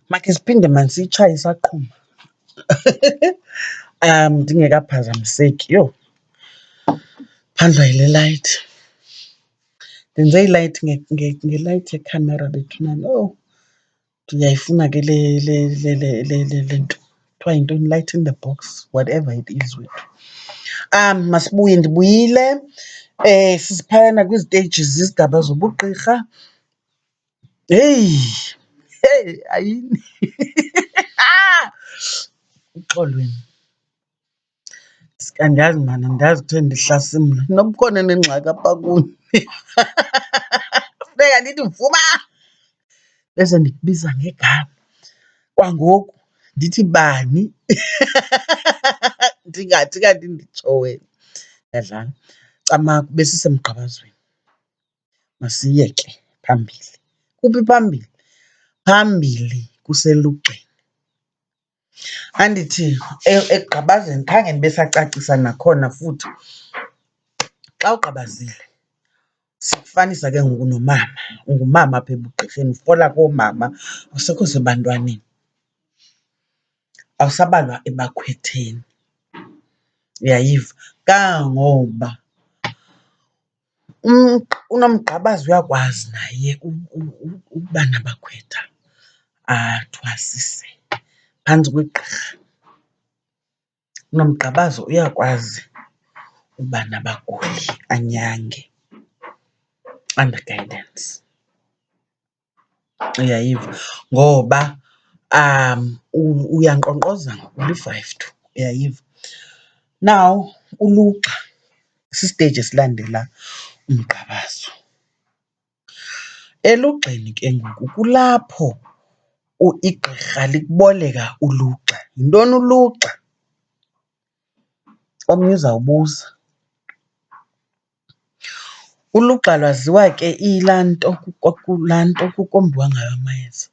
Makhe siphinde manisitshaye isaqhuma. Ndingekaphazamiseki. Yho, phandlwa yile light. Ndenze ilayithi ngelayithi yekhamera bethunana. Oh, ndiyayifuna ke le nto. Kuthiwa yintoni? Light in the box, whatever it is wethu. Masibuye, ndibuyile. Sisiphayana kwiziteyijizi zizigaba zobugqirha. Hey, ayini. Uxolweni. Andazi mani, andazi kuthiwe ndihlasimla. Noba ukhona nengxaki apha kuni. Funeka ndithi vuma bese ndikubiza ngegama. Kwangoku ndithi bani. Ndingathi kanti nditsho wena. Ndiyadlala. Camagu besisemgqabazweni. Masiyeke phambili. Kuphi phambili? Phambili kuselugxeni. Andithi ekugqabazeni khange ndibe sacacisa nakhona futhi. Xa ugqabazile sikufanisa ke ngoku nomama. Ungumama apha ebugqirheni, ufola koomama, awusekho sebantwaneni. Awusabalwa ebakhwetheni. Uyayiva? Kangoba unomgqabazo uyakwazi naye ukuba nabakhwetha, athwasise phantsi kwegqirha. Unomgqabazo uyakwazi uba nabaguli, anyange under guidance. Uyayiva? Ngoba uyankqonkqoza uli-5 2. Uyayiva? Now, ulugxa sisiteji esilandela umgqabazo. Elugxeni ke ngoku kulapho igqirha likuboleka ulugxa. Yintoni ulugxa? Omnye uzawubuza. Ulugxa lwaziwa ke iyilaa nto kukombiwa ngayo amayeza.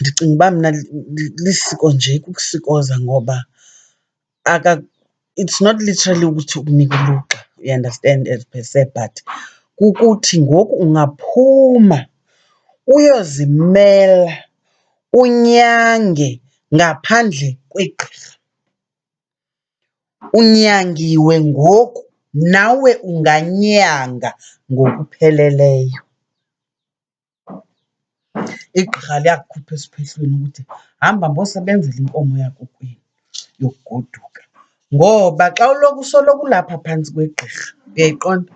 Ndicinga uba mna lisiko nje, kukusikoza ngoba it's not literally ukuthi ukunika ulugxa, you understand, as per se, but kukuthi ngoku ungaphuma uyozimela, unyange ngaphandle kwegqirha. Unyangiwe ngoku, nawe unganyanga ngokupheleleyo. Igqirha liyakukhupha esiphehlweni ukuthi hamba mbosebenzela inkomo yakokwenu yokugoduka. Ngoba xa uloku usoloko ulapha phantsi kwegqirha, uyayiqonda?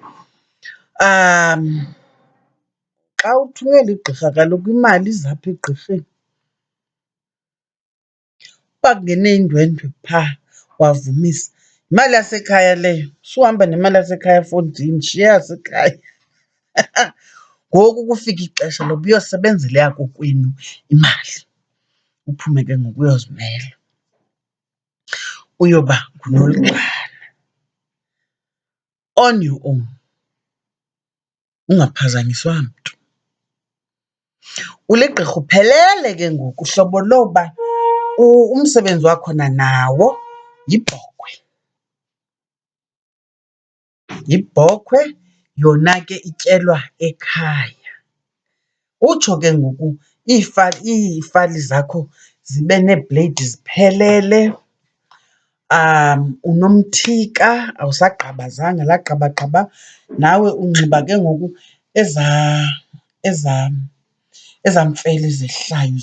Xa uthunywe ligqirha kaloku imali iza apha egqirheni. Uba kungene indwendwe phaa wavumisa, yimali yasekhaya leyo. Suhamba nemali yasekhaya efondini, shiya eyasekhaya. Ngoku kufika ixesha loba uyosebenzela eyakokwenu imali. Uphume ke ngoku uyozimela. Uyoba nguNoluxana on your own, ungaphazanyiswa mntu. Uligqirha uphelele ke ngoku, hlobo loba umsebenzi wakhona nawo yibhokhwe. Yibhokhwe, yona ke ityelwa ekhaya. Utsho ke ngoku iifali zakho zibe neebleyidi ziphelele. Unomthika, awusagqabazanga, laa gqabagqaba. Nawe unxiba ke ngoku ezaa mfele zehlayo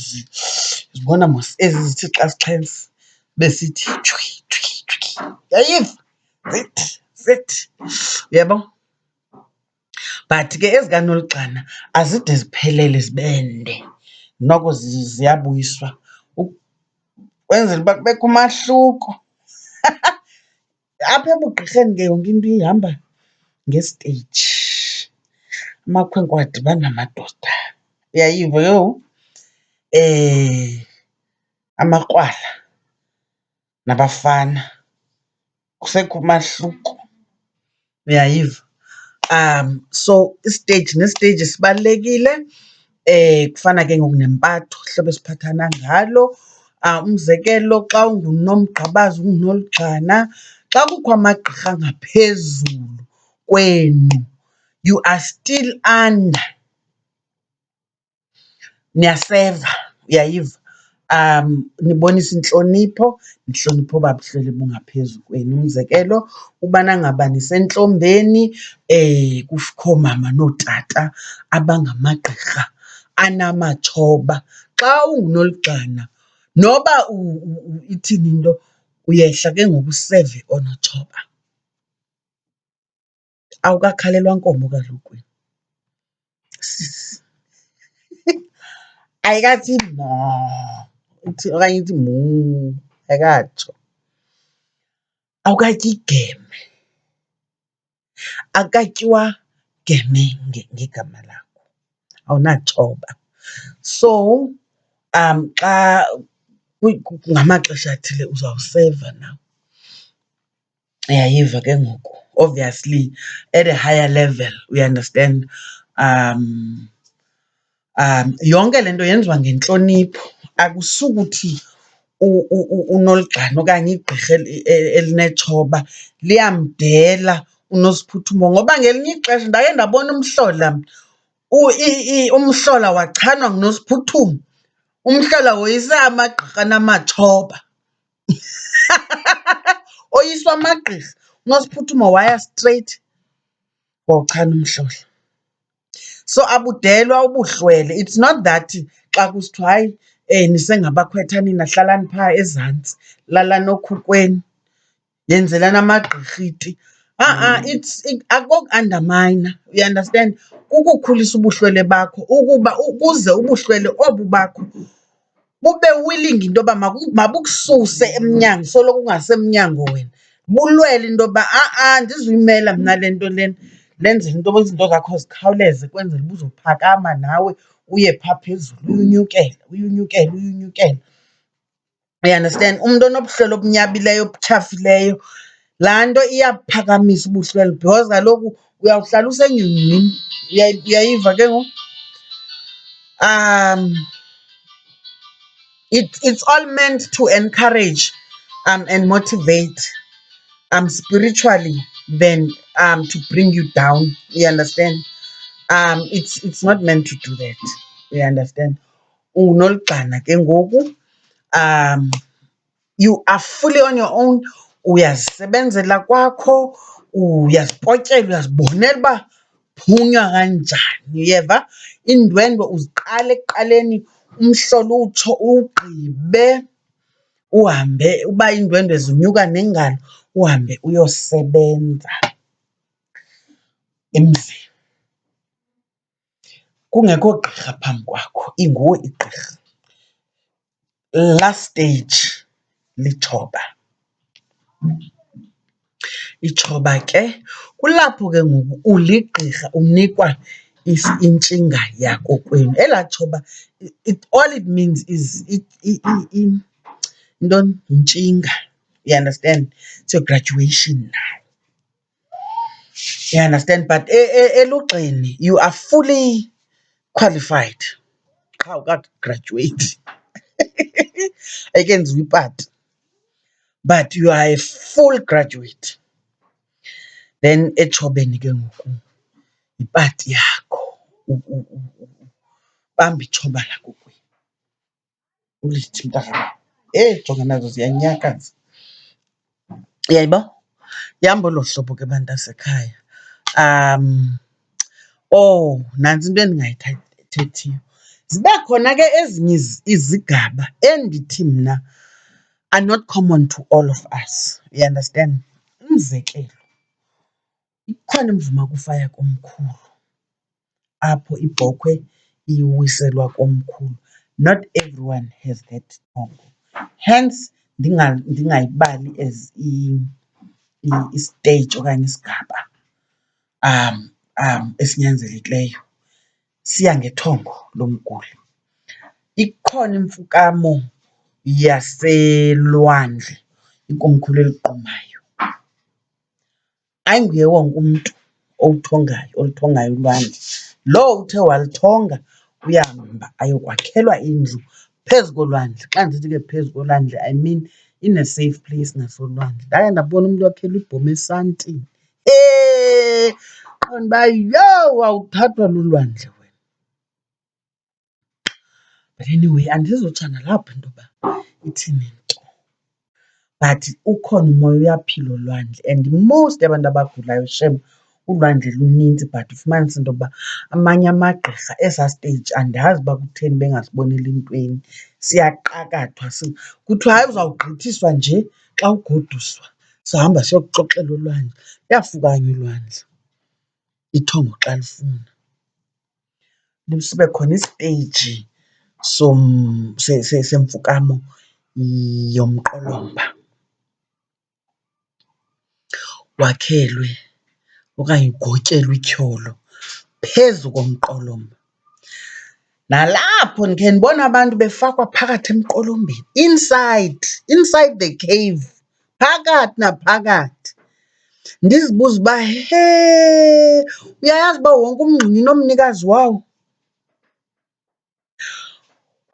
zibona mos ezi zithi xa sixhentsa besithi tshwi tshwi tshwi. Uyayiva? Zithi zithi, uyabo? But ke ezikaNoluxana azide ziphelele zibe nde, noko ziyabuyiswa ukwenzela uba kubekho umahluko. Apha ebugqirheni ke yonke into ihamba ngesteyiji. Amakhwenkwe adibana namadoda, uyayiva yho? Amakrwala nabafana, kusekho umahluko, uyayiva? So isiteji nesiteji sibalulekile. Kufana ke ngoku nempatho, uhlobo esiphathana ngalo. Umzekelo, xa ungunomgqabazo, unguNoluxana, xa kukho amagqirha ngaphezulu kwenu, you are still under niyaseva, uyayiva. Nibonisa inhlonipho, nihloniphe obabuhlele bungaphezu kwenu. Umzekelo, ubana ngaba nisentlombeni komama nootata abangamagqirha anamathoba. Xa ungunolugxana noba ithini into, uyehla ke ngoku useve oonothoba. Awukakhalelwa nkomo kaloku wena. Ayikathi moo, okanye ithi moo, ayikatsho. Awukatyi igeme, akukatyiwa geme ngegama lakho, awunathoba. So xa ngamaxesha athile uzawuseva nawe, uyayiva ke ngoku. Obviously at a higher level, you understand. Yonke le nto yenziwa ngentlonipho. Akusukuthi unolugxana okanye igqirha elinetshoba liyamdela uNosiphuthuma, ngoba ngelinye ixesha ndake ndabona umhlola mna. Umhlola wachanwa nguNosiphuthuma, umhlola woyisa amagqirha anamathoba. Oyiswa amagqirha, uNosiphuthuma waya straight wawuchana umhlola. So abudelwa ubuhlwele. It's not that xa kusithiwa hayi nisengabakhwetha nina hlalani phaa ezantsi, lalani okhukweni, yenzelani amagqirha iti. Akoku-andameyina, you understand, kukukhulisa ubuhlwele bakho ukuba ukuze ubuhlwele obu bakho bube willing into yoba mabukususe emnyango, soloko ungasemnyango wena. Bulwele into yoba andizuyimela mna le nto lena. Lenzele into yoba izinto zakho zikhawuleze kwenzele uba uzophakama nawe uye phaa phezulu, uyunyukela, uyunyukela, uyunyukela. You understand? Umntu onobuhlwele obunyabileyo, obutyhafileyo, laa nto iyabuphakamisa ubuhlwele because kaloku uyawuhlala usenyongweni. Uyayiva ke ngoku? It's all meant to encourage and motivate spiritually than to bring you down. You understand? It's not meant to do that. You understand? Unolugxana ke ngoku. You are fully on your own. Uyazisebenzela kwakho, uyazipotyela, uyazibonela uba phunywa kanjani. Uyeva? Iindwendwe uziqala ekuqaleni, umhlolo utsho ugqibe, uhambe uba iindwendwe zinyuka nengalo, uhambe uyosebenza emzini. Kungekho gqirha phambi kwakho, inguwe igqirha. Last stage litshoba. Itshoba ke kulapho ke ngoku uligqirha unikwa intshinga yakokwenu. Elaa tshoba, all it means is yintoni? Yintshinga. You understand? It's your graduation now. You understand? But elugxeni you are fully qualified. Qha awukagraduweyiti. Ayikenziwa ipati. But you are a full graduate. Then etshobeni ke ngoku yipati yakho. Bamba itshoba lakokwenu. Ulithi mntakabawo. Jonga nazo ziyanyakaza. Uyayibo? Ihamba olo hlobo ke bantasekhaya. Nantsi into endingayithethiyo. Zibe khona ke ezinye izigaba endithi mna are not common to all of us. You understand? Umzekelo, ikhona imvuma kufaya komkhulu, apho ibhokhwe iwiselwa komkhulu. Not everyone has that thongo. Hence, ndingayibali as istage okanye isigaba esinyanzelekileyo. Siya ngethongo lomguli. Ikhona imfukamo yaselwandle, ikomkhulu eligqumayo. Ayinguye wonke umntu oluthongayo ulwandle. Lo uthe waluthonga uyahamba ayokwakhelwa indlu phezu kolwandle. Xa ndisithi ke phezu kolwandle, I mean in a safe place ngasolwandle. Ndake ndabona umntu wakhelwa ibhoma esantini. Qonda uba yho, wawuthathwa lulwandle wena. But anyway, andizotsha nalapho into yoba ithini nto. But ukhona umoya, uyaphila ulwandle, and most yabantu abagulayo shem ulwandle luninzi. But ufumanise into yokuba amanye amagqirha esaa stage andazi uba kutheni bengasiboneli ntweni. Siyaqakathwa kuthiwa hayi uzawugqithiswa nje xa ugoduswa. Sahamba siyokuxoxela ulwandle, luyafukanywa ulwandle ithongo xa lifuna. Sibe khona isiteji semfukamo yomqolomba, wakhelwe okanye ugotyelwe ityholo phezu komqolomba. Nalapho ndikhe ndibone abantu befakwa phakathi emqolombeni, inside the cave, phakathi naphakathi. Ndizibuza uba uyayazi uba wonke umngxunya unomnikazi wawo?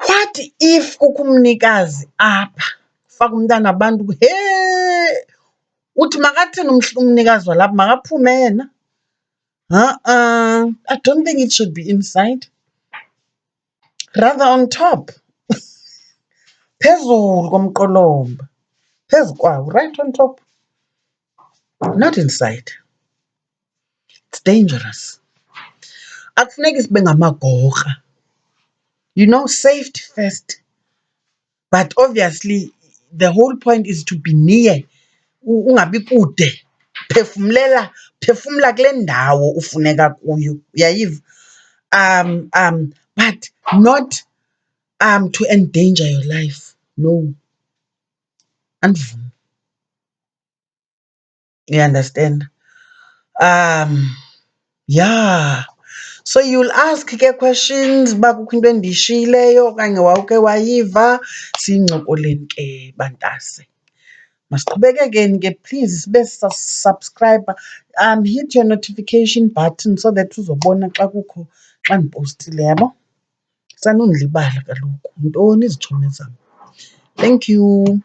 What if kukho umnikazi apha kufaka umntana abantu? Uthi makathini umnikazi walapha, makaphume yena? I don't think it should be inside, rather on top. Phezulu komqolomba, phezu kwawo, right on top, not inside. It's dangerous. Akufuneki sibe ngamagorha, safety first. But obviously the whole point is to be near, ungabi kude. Phefumla kule ndawo ufuneka kuyo, uyayiva? But not to endanger your life. No. Andivumi. You understand? Yeah. So you'll ask ke questions uba kukho into endiyishiyileyo okanye wawukhe wayiva. Siyincokoleni ke bantase. Masiqhubekekeni ke, please sibe subscriber. Hit your notification button so that uzobona xa ndipostile, yabo? Sanundilibala kaloku. Yintoni izitshomi zam? Thank you.